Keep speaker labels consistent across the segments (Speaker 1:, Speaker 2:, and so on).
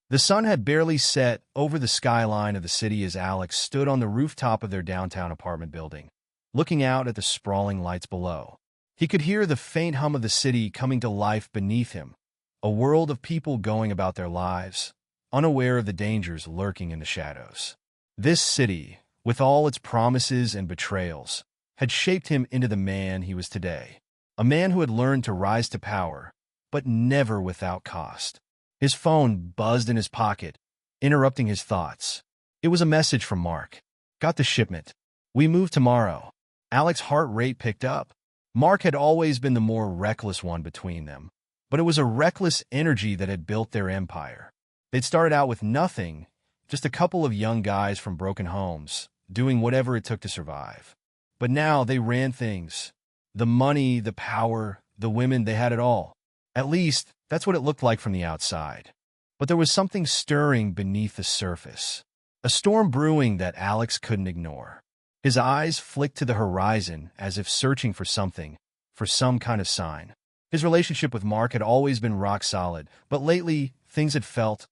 Speaker 1: The sun had barely set over the skyline of the city as Alex stood on the rooftop of their downtown apartment building, looking out at the sprawling lights below. He could hear the faint hum of the city coming to life beneath him, a world of people going about their lives, unaware of the dangers lurking in the shadows. This city, with all its promises and betrayals, had shaped him into the man he was today, a man who had learned to rise to power, but never without cost. His phone buzzed in his pocket, interrupting his thoughts. It was a message from Mark. "Got the shipment. We move tomorrow." Alex's heart rate picked up. Mark had always been the more reckless one between them, but it was a reckless energy that had built their empire. They'd started out with nothing, just a couple of young guys from broken homes, doing whatever it took to survive. But now they ran things. The money, the power, the women, they had it all. At least, that's what it looked like from the outside. But there was something stirring beneath the surface. A storm brewing that Alex couldn't ignore. His eyes flicked to the horizon as if searching for something, for some kind of sign. His relationship with Mark had always been rock solid, but lately, things had felt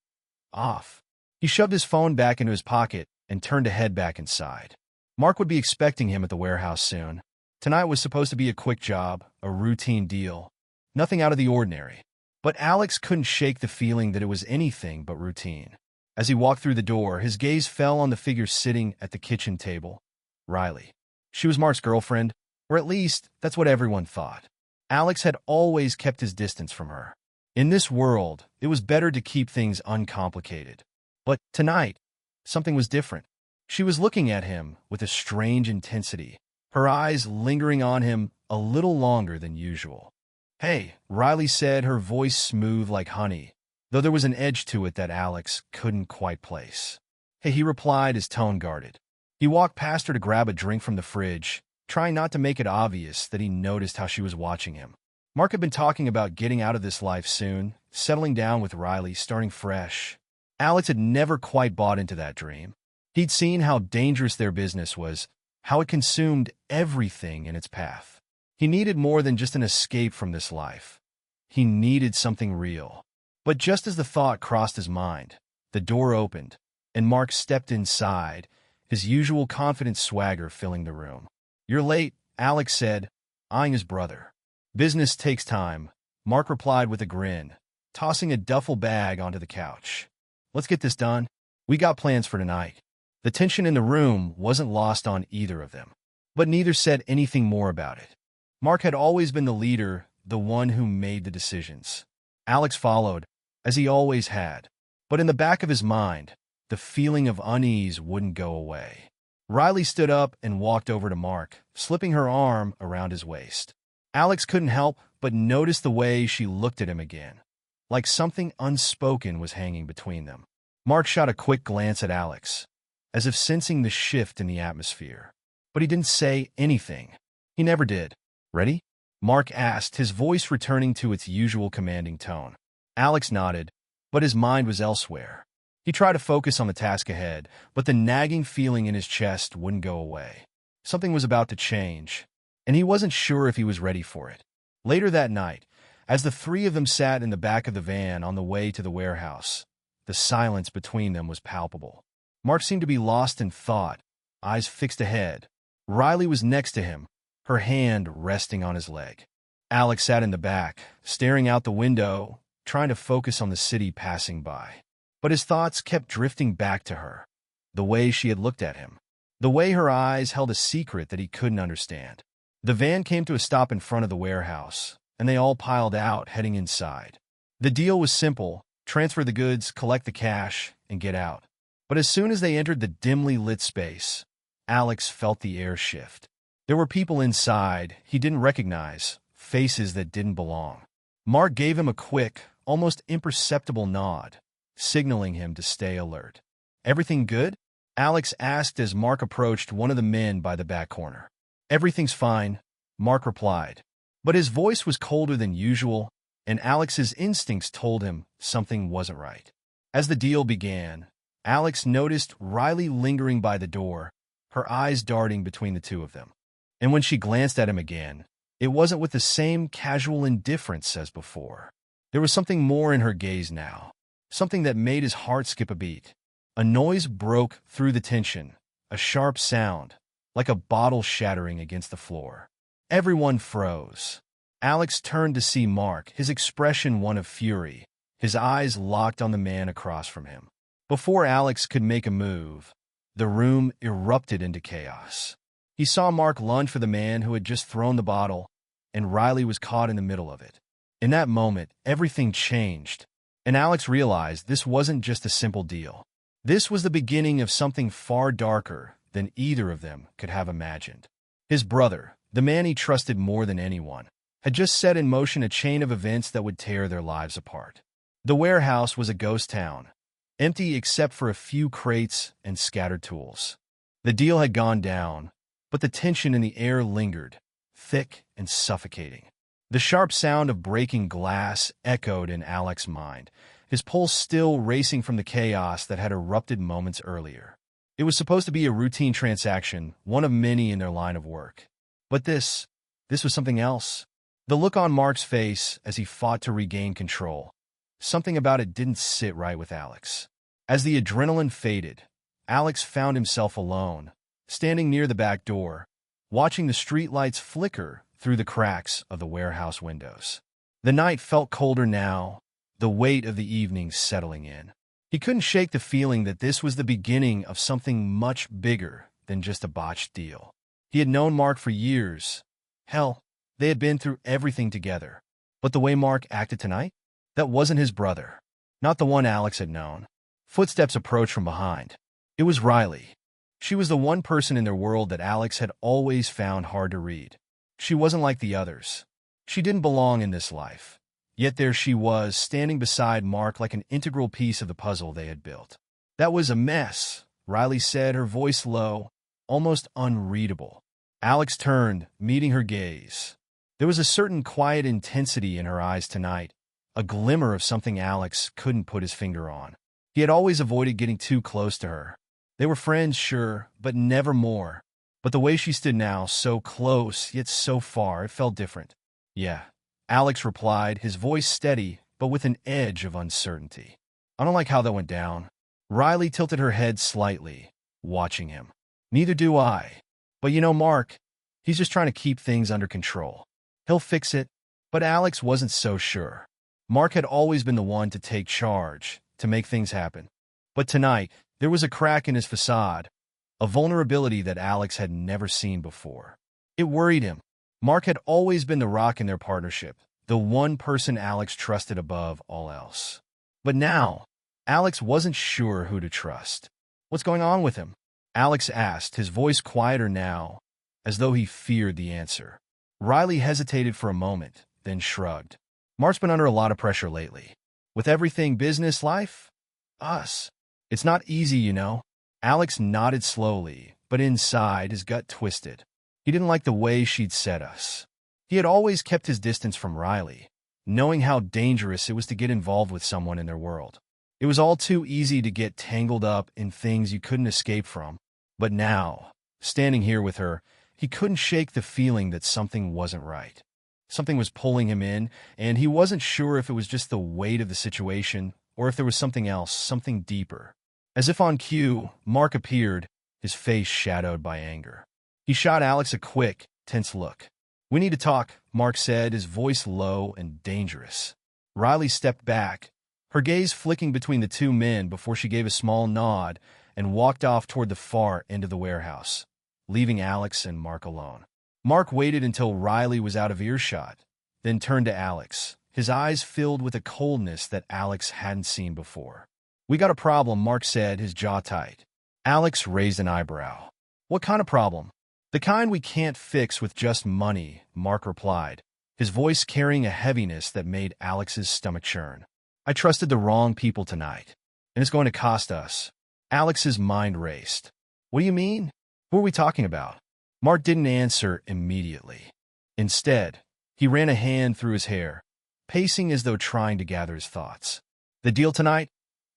Speaker 1: off. He shoved his phone back into his pocket and turned to head back inside. Mark would be expecting him at the warehouse soon. Tonight was supposed to be a quick job, a routine deal. Nothing out of the ordinary. But Alex couldn't shake the feeling that it was anything but routine. As he walked through the door, his gaze fell on the figure sitting at the kitchen table. Riley. She was Mark's girlfriend, or at least that's what everyone thought. Alex had always kept his distance from her. In this world, it was better to keep things uncomplicated. But tonight, something was different. She was looking at him with a strange intensity, her eyes lingering on him a little longer than usual. "Hey," Riley said, her voice smooth like honey, though there was an edge to it that Alex couldn't quite place. "Hey," he replied, his tone guarded. He walked past her to grab a drink from the fridge, trying not to make it obvious that he noticed how she was watching him. Mark had been talking about getting out of this life soon, settling down with Riley, starting fresh. Alex had never quite bought into that dream. He'd seen how dangerous their business was, how it consumed everything in its path. He needed more than just an escape from this life. He needed something real. But just as the thought crossed his mind, the door opened, and Mark stepped inside, his usual confident swagger filling the room. "You're late," Alex said, eyeing his brother. "Business takes time," Mark replied with a grin, tossing a duffel bag onto the couch. "Let's get this done. We got plans for tonight." The tension in the room wasn't lost on either of them, but neither said anything more about it. Mark had always been the leader, the one who made the decisions. Alex followed, as he always had, but in the back of his mind, the feeling of unease wouldn't go away. Riley stood up and walked over to Mark, slipping her arm around his waist. Alex couldn't help but notice the way she looked at him again, like something unspoken was hanging between them. Mark shot a quick glance at Alex, as if sensing the shift in the atmosphere. But he didn't say anything. He never did. "Ready?" Mark asked, his voice returning to its usual commanding tone. Alex nodded, but his mind was elsewhere. He tried to focus on the task ahead, but the nagging feeling in his chest wouldn't go away. Something was about to change, and he wasn't sure if he was ready for it. Later that night, as the three of them sat in the back of the van on the way to the warehouse, the silence between them was palpable. Mark seemed to be lost in thought, eyes fixed ahead. Riley was next to him, her hand resting on his leg. Alex sat in the back, staring out the window, trying to focus on the city passing by. But his thoughts kept drifting back to her, the way she had looked at him, the way her eyes held a secret that he couldn't understand. The van came to a stop in front of the warehouse, and they all piled out, heading inside. The deal was simple: transfer the goods, collect the cash, and get out. But as soon as they entered the dimly lit space, Alex felt the air shift. There were people inside he didn't recognize, faces that didn't belong. Mark gave him a quick, almost imperceptible nod, signaling him to stay alert. "Everything good?" Alex asked as Mark approached one of the men by the back corner. "Everything's fine," Mark replied. But his voice was colder than usual, and Alex's instincts told him something wasn't right. As the deal began, Alex noticed Riley lingering by the door, her eyes darting between the two of them. And when she glanced at him again, it wasn't with the same casual indifference as before. There was something more in her gaze now, something that made his heart skip a beat. A noise broke through the tension, a sharp sound, like a bottle shattering against the floor. Everyone froze. Alex turned to see Mark, his expression one of fury, his eyes locked on the man across from him. Before Alex could make a move, the room erupted into chaos. He saw Mark lunge for the man who had just thrown the bottle, and Riley was caught in the middle of it. In that moment, everything changed, and Alex realized this wasn't just a simple deal. This was the beginning of something far darker than either of them could have imagined. His brother, the man he trusted more than anyone, had just set in motion a chain of events that would tear their lives apart. The warehouse was a ghost town, empty except for a few crates and scattered tools. The deal had gone down, but the tension in the air lingered, thick and suffocating. The sharp sound of breaking glass echoed in Alex's mind, his pulse still racing from the chaos that had erupted moments earlier. It was supposed to be a routine transaction, one of many in their line of work. But this was something else. The look on Mark's face as he fought to regain control. Something about it didn't sit right with Alex. As the adrenaline faded, Alex found himself alone, standing near the back door, watching the streetlights flicker through the cracks of the warehouse windows. The night felt colder now, the weight of the evening settling in. He couldn't shake the feeling that this was the beginning of something much bigger than just a botched deal. He had known Mark for years. Hell, they had been through everything together. But the way Mark acted tonight? That wasn't his brother. Not the one Alex had known. Footsteps approached from behind. It was Riley. She was the one person in their world that Alex had always found hard to read. She wasn't like the others. She didn't belong in this life. Yet there she was, standing beside Mark like an integral piece of the puzzle they had built. That was a mess, Riley said, her voice low, almost unreadable. Alex turned, meeting her gaze. There was a certain quiet intensity in her eyes tonight, a glimmer of something Alex couldn't put his finger on. He had always avoided getting too close to her. They were friends, sure, but never more. But the way she stood now, so close, yet so far, it felt different. Yeah, Alex replied, his voice steady, but with an edge of uncertainty. I don't like how that went down. Riley tilted her head slightly, watching him. Neither do I. But you know Mark, he's just trying to keep things under control. He'll fix it. But Alex wasn't so sure. Mark had always been the one to take charge, to make things happen. But tonight, there was a crack in his facade, a vulnerability that Alex had never seen before. It worried him. Mark had always been the rock in their partnership, the one person Alex trusted above all else. But now, Alex wasn't sure who to trust. What's going on with him? Alex asked, his voice quieter now, as though he feared the answer. Riley hesitated for a moment, then shrugged. Mark's been under a lot of pressure lately. With everything business, life, us. It's not easy, you know. Alex nodded slowly, but inside his gut twisted. He didn't like the way she'd set us. He had always kept his distance from Riley, knowing how dangerous it was to get involved with someone in their world. It was all too easy to get tangled up in things you couldn't escape from. But now, standing here with her, he couldn't shake the feeling that something wasn't right. Something was pulling him in, and he wasn't sure if it was just the weight of the situation or if there was something else, something deeper. As if on cue, Mark appeared, his face shadowed by anger. He shot Alex a quick, tense look. "We need to talk," Mark said, his voice low and dangerous. Riley stepped back, her gaze flicking between the two men before she gave a small nod and walked off toward the far end of the warehouse, leaving Alex and Mark alone. Mark waited until Riley was out of earshot, then turned to Alex, his eyes filled with a coldness that Alex hadn't seen before. "We got a problem," Mark said, his jaw tight. Alex raised an eyebrow. "What kind of problem?" "The kind we can't fix with just money," Mark replied, his voice carrying a heaviness that made Alex's stomach churn. "I trusted the wrong people tonight, and it's going to cost us." Alex's mind raced. "What do you mean? Who are we talking about?" Mark didn't answer immediately. Instead, he ran a hand through his hair, pacing as though trying to gather his thoughts. "The deal tonight?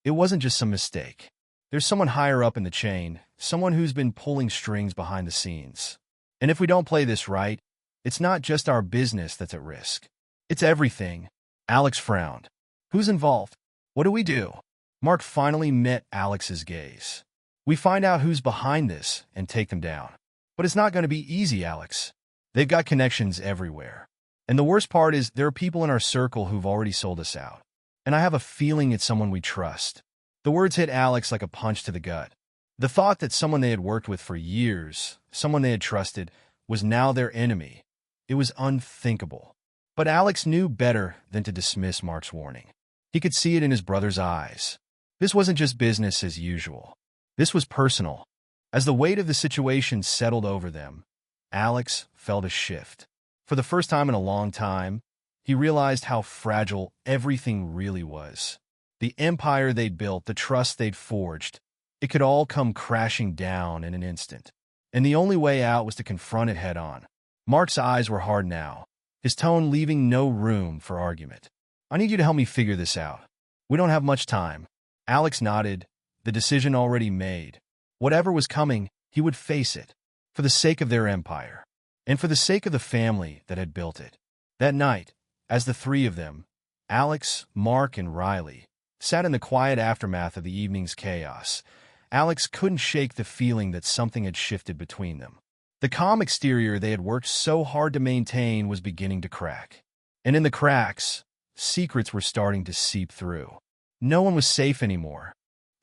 Speaker 1: It wasn't just some mistake. There's someone higher up in the chain, someone who's been pulling strings behind the scenes. And if we don't play this right, it's not just our business that's at risk. It's everything." Alex frowned. "Who's involved? What do we do?" Mark finally met Alex's gaze. We find out who's behind this and take them down. But it's not going to be easy, Alex. They've got connections everywhere. And the worst part is there are people in our circle who've already sold us out. And I have a feeling it's someone we trust. The words hit Alex like a punch to the gut. The thought that someone they had worked with for years, someone they had trusted, was now their enemy. It was unthinkable. But Alex knew better than to dismiss Mark's warning. He could see it in his brother's eyes. This wasn't just business as usual. This was personal. As the weight of the situation settled over them, Alex felt a shift. For the first time in a long time, he realized how fragile everything really was. The empire they'd built, the trust they'd forged, it could all come crashing down in an instant. And the only way out was to confront it head-on. Mark's eyes were hard now, his tone leaving no room for argument. I need you to help me figure this out. We don't have much time. Alex nodded, the decision already made. Whatever was coming, he would face it, for the sake of their empire, and for the sake of the family that had built it. That night, as the three of them, Alex, Mark, and Riley, sat in the quiet aftermath of the evening's chaos, Alex couldn't shake the feeling that something had shifted between them. The calm exterior they had worked so hard to maintain was beginning to crack. And in the cracks, secrets were starting to seep through. No one was safe anymore.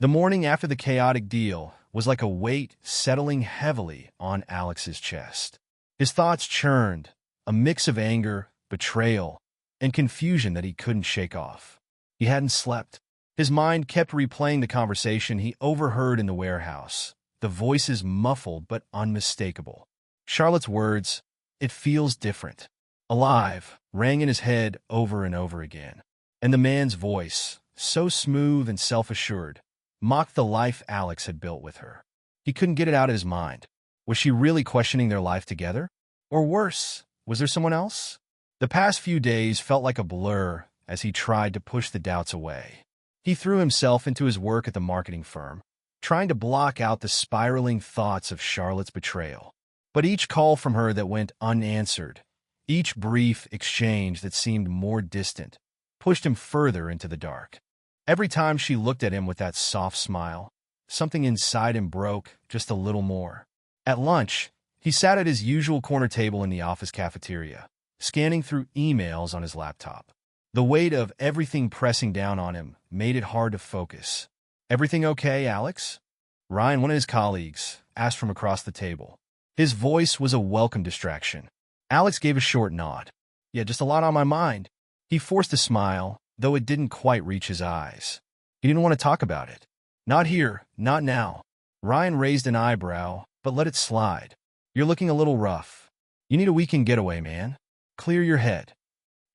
Speaker 1: The morning after the chaotic deal was like a weight settling heavily on Alex's chest. His thoughts churned, a mix of anger, betrayal, and confusion that he couldn't shake off. He hadn't slept. His mind kept replaying the conversation he overheard in the warehouse, the voices muffled but unmistakable. Charlotte's words, "It feels different," alive, rang in his head over and over again. And the man's voice, so smooth and self-assured, mocked the life Alex had built with her. He couldn't get it out of his mind. Was she really questioning their life together? Or worse, was there someone else? The past few days felt like a blur as he tried to push the doubts away. He threw himself into his work at the marketing firm, trying to block out the spiraling thoughts of Charlotte's betrayal. But each call from her that went unanswered, each brief exchange that seemed more distant, pushed him further into the dark. Every time she looked at him with that soft smile, something inside him broke just a little more. At lunch, he sat at his usual corner table in the office cafeteria, scanning through emails on his laptop. The weight of everything pressing down on him made it hard to focus. "Everything okay, Alex?" Ryan, one of his colleagues, asked from across the table. His voice was a welcome distraction. Alex gave a short nod. "Yeah, just a lot on my mind." He forced a smile, though it didn't quite reach his eyes. He didn't want to talk about it. "Not here, not now." Ryan raised an eyebrow, but let it slide. "You're looking a little rough. You need a weekend getaway, man. Clear your head."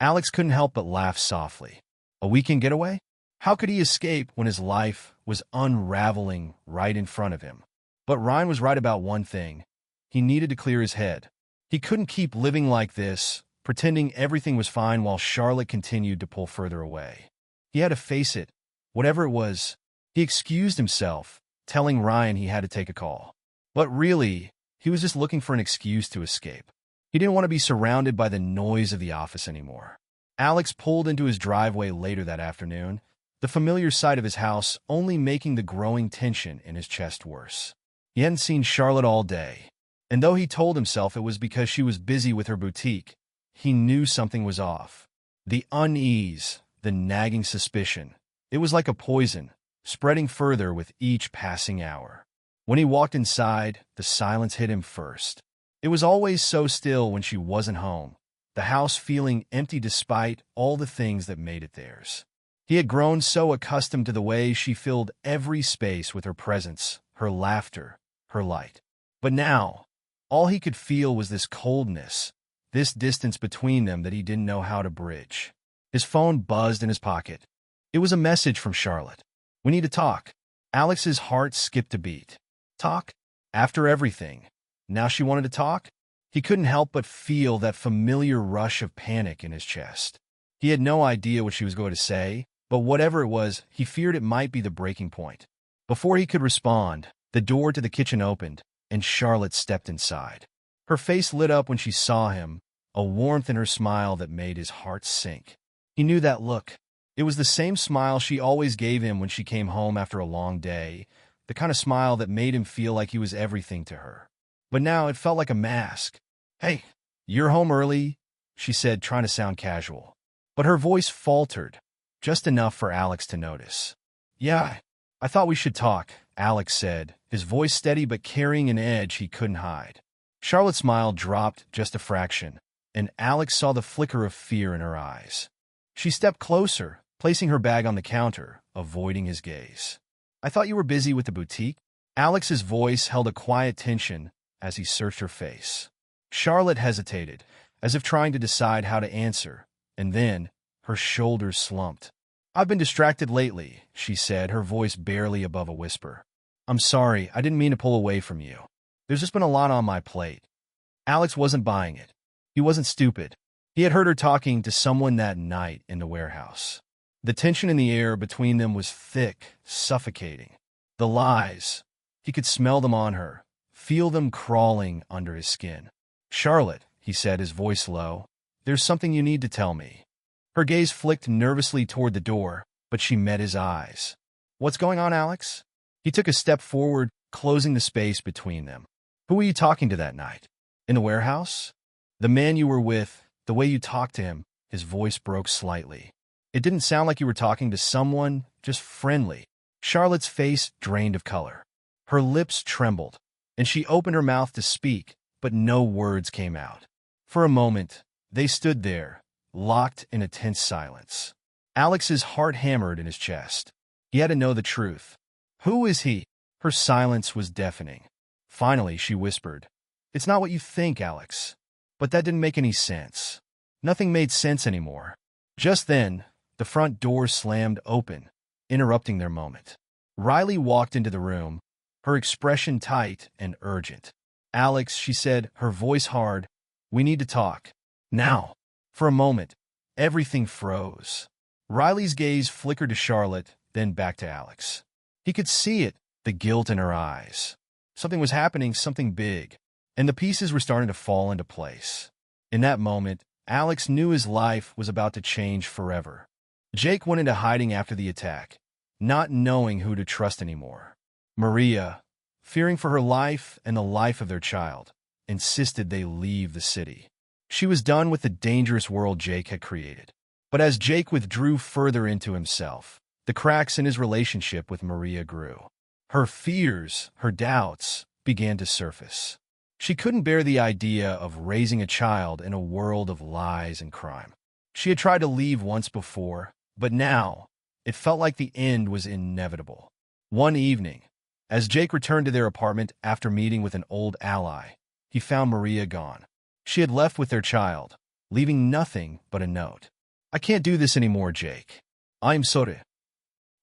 Speaker 1: Alex couldn't help but laugh softly. A weekend getaway? How could he escape when his life was unraveling right in front of him? But Ryan was right about one thing. He needed to clear his head. He couldn't keep living like this, pretending everything was fine while Charlotte continued to pull further away. He had to face it. Whatever it was, he excused himself, telling Ryan he had to take a call. But really, he was just looking for an excuse to escape. He didn't want to be surrounded by the noise of the office anymore. Alex pulled into his driveway later that afternoon, the familiar sight of his house only making the growing tension in his chest worse. He hadn't seen Charlotte all day, and though he told himself it was because she was busy with her boutique, he knew something was off. The unease, the nagging suspicion, it was like a poison, spreading further with each passing hour. When he walked inside, the silence hit him first. It was always so still when she wasn't home, the house feeling empty despite all the things that made it theirs. He had grown so accustomed to the way she filled every space with her presence, her laughter, her light. But now, all he could feel was this coldness, this distance between them that he didn't know how to bridge. His phone buzzed in his pocket. It was a message from Charlotte. "We need to talk." Alex's heart skipped a beat. Talk? After everything. Now she wanted to talk? He couldn't help but feel that familiar rush of panic in his chest. He had no idea what she was going to say, but whatever it was, he feared it might be the breaking point. Before he could respond, the door to the kitchen opened, and Charlotte stepped inside. Her face lit up when she saw him, a warmth in her smile that made his heart sink. He knew that look. It was the same smile she always gave him when she came home after a long day, the kind of smile that made him feel like he was everything to her. But now it felt like a mask. "Hey, you're home early," she said, trying to sound casual. But her voice faltered, just enough for Alex to notice. "Yeah, I thought we should talk," Alex said, his voice steady but carrying an edge he couldn't hide. Charlotte's smile dropped just a fraction, and Alex saw the flicker of fear in her eyes. She stepped closer, placing her bag on the counter, avoiding his gaze. "I thought you were busy with the boutique." Alex's voice held a quiet tension as he searched her face. Charlotte hesitated, as if trying to decide how to answer, and then her shoulders slumped. "I've been distracted lately," she said, her voice barely above a whisper. "I'm sorry, I didn't mean to pull away from you. There's just been a lot on my plate." Alex wasn't buying it. He wasn't stupid. He had heard her talking to someone that night in the warehouse. The tension in the air between them was thick, suffocating. The lies. He could smell them on her, feel them crawling under his skin. "Charlotte," he said, his voice low, "there's something you need to tell me." Her gaze flicked nervously toward the door, but she met his eyes. "What's going on, Alex?" He took a step forward, closing the space between them. "Who were you talking to that night? In the warehouse? The man you were with, the way you talked to him," his voice broke slightly. "It didn't sound like you were talking to someone, just friendly." Charlotte's face drained of color. Her lips trembled, and she opened her mouth to speak, but no words came out. For a moment, they stood there, locked in a tense silence. Alex's heart hammered in his chest. He had to know the truth. "Who is he?" Her silence was deafening. Finally, she whispered, "It's not what you think, Alex." But that didn't make any sense. Nothing made sense anymore. Just then, the front door slammed open, interrupting their moment. Riley walked into the room, her expression tight and urgent. "Alex," she said, her voice hard, "we need to talk. Now." For a moment, everything froze. Riley's gaze flickered to Charlotte, then back to Alex. He could see it, the guilt in her eyes. Something was happening, something big, and the pieces were starting to fall into place. In that moment, Alex knew his life was about to change forever. Jake went into hiding after the attack, not knowing who to trust anymore. Maria, fearing for her life and the life of their child, insisted they leave the city. She was done with the dangerous world Jake had created. But as Jake withdrew further into himself, the cracks in his relationship with Maria grew. Her fears, her doubts, began to surface. She couldn't bear the idea of raising a child in a world of lies and crime. She had tried to leave once before, but now it felt like the end was inevitable. One evening, as Jake returned to their apartment after meeting with an old ally, he found Maria gone. She had left with their child, leaving nothing but a note. "I can't do this anymore, Jake. I'm sorry."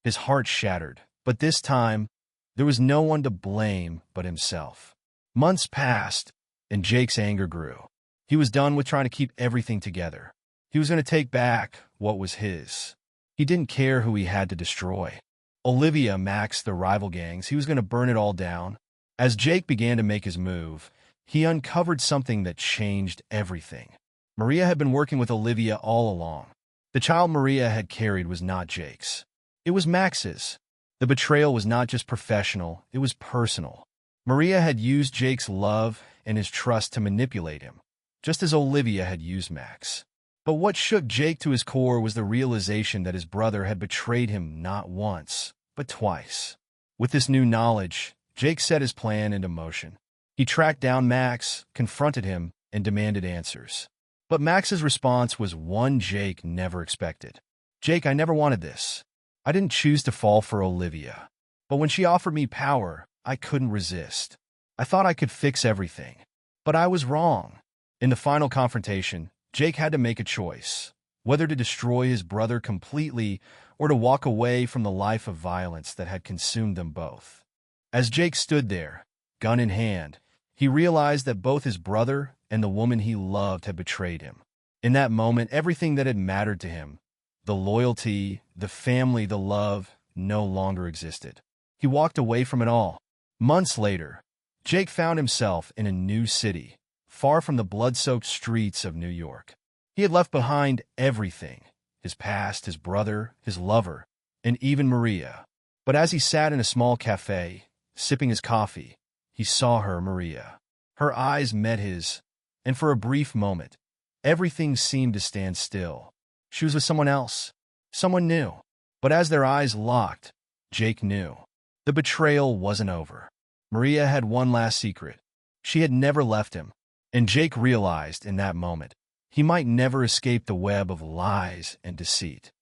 Speaker 1: His heart shattered, but this time, there was no one to blame but himself. Months passed, and Jake's anger grew. He was done with trying to keep everything together. He was going to take back what was his. He didn't care who he had to destroy. Olivia, Max, the rival gangs, he was going to burn it all down. As Jake began to make his move, he uncovered something that changed everything. Maria had been working with Olivia all along. The child Maria had carried was not Jake's. It was Max's. The betrayal was not just professional, it was personal. Maria had used Jake's love and his trust to manipulate him, just as Olivia had used Max. But what shook Jake to his core was the realization that his brother had betrayed him not once, but twice. With this new knowledge, Jake set his plan into motion. He tracked down Max, confronted him, and demanded answers. But Max's response was one Jake never expected. "Jake, I never wanted this. I didn't choose to fall for Olivia. But when she offered me power, I couldn't resist. I thought I could fix everything. But I was wrong." In the final confrontation, Jake had to make a choice, whether to destroy his brother completely or to walk away from the life of violence that had consumed them both. As Jake stood there, gun in hand, he realized that both his brother and the woman he loved had betrayed him. In that moment, everything that had mattered to him, the loyalty, the family, the love, no longer existed. He walked away from it all. Months later, Jake found himself in a new city, far from the blood-soaked streets of New York. He had left behind everything: his past, his brother, his lover, and even Maria. But as he sat in a small cafe, sipping his coffee, he saw her, Maria. Her eyes met his, and for a brief moment, everything seemed to stand still. She was with someone else, someone new. But as their eyes locked, Jake knew. The betrayal wasn't over. Maria had one last secret. She had never left him, and Jake realized in that moment he might never escape the web of lies and deceit.